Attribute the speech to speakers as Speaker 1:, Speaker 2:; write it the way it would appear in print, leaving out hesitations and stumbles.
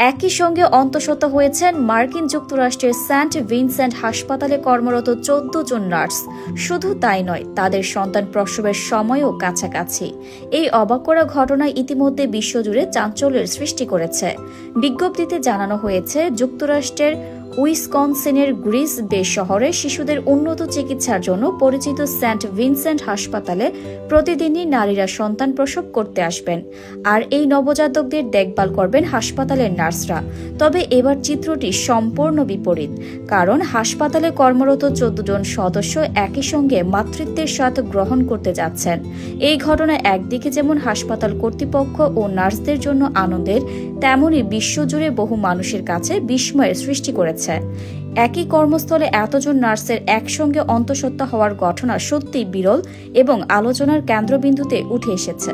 Speaker 1: একই সঙ্গে অন্তঃসত্ত্বা হয়েছেন মার্কিন যুক্তরাষ্ট্রের সেন্ট ভিনসেন্ট হাসপাতালে কর্মরত 14 জন নার্স। শুধু তাই নয়, তাদের সন্তান প্রসবের সময়ও কাছাকাছি। এই অবাক করা ঘটনা ইতিমধ্যে বিশ্বজুড়ে চাঞ্চল্যের সৃষ্টি করেছে। বিজ্ঞপ্তিতে জানানো হয়েছে, যুক্তরাষ্ট্রের উইসকনসিনের গ্রিস বে শহরে শিশুদের উন্নত চিকিৎসার জন্য পরিচিত সেন্ট ভিনসেন্ট হাসপাতালে প্রতিদিনই নারীরা সন্তান প্রসব করতে আসবেন, আর এই নবজাতকদের দেখভাল করবেন হাসপাতালের নার্সরা। তবে এবার চিত্রটি সম্পূর্ণ বিপরীত, কারণ হাসপাতালে কর্মরত 14 জন সদস্য একই সঙ্গে মাতৃত্বের স্বাদ গ্রহণ করতে যাচ্ছেন। এই ঘটনা একদিকে যেমন হাসপাতাল কর্তৃপক্ষ ও নার্সদের জন্য আনন্দের, তেমনই বিশ্বজুড়ে বহু মানুষের কাছে বিস্ময়ের সৃষ্টি করেছে। একই কর্মস্থলে এতজন নার্সের একসঙ্গে অন্তঃসত্ত্বা হওয়ার ঘটনা সত্যিই বিরল এবং আলোচনার কেন্দ্রবিন্দুতে উঠে এসেছে।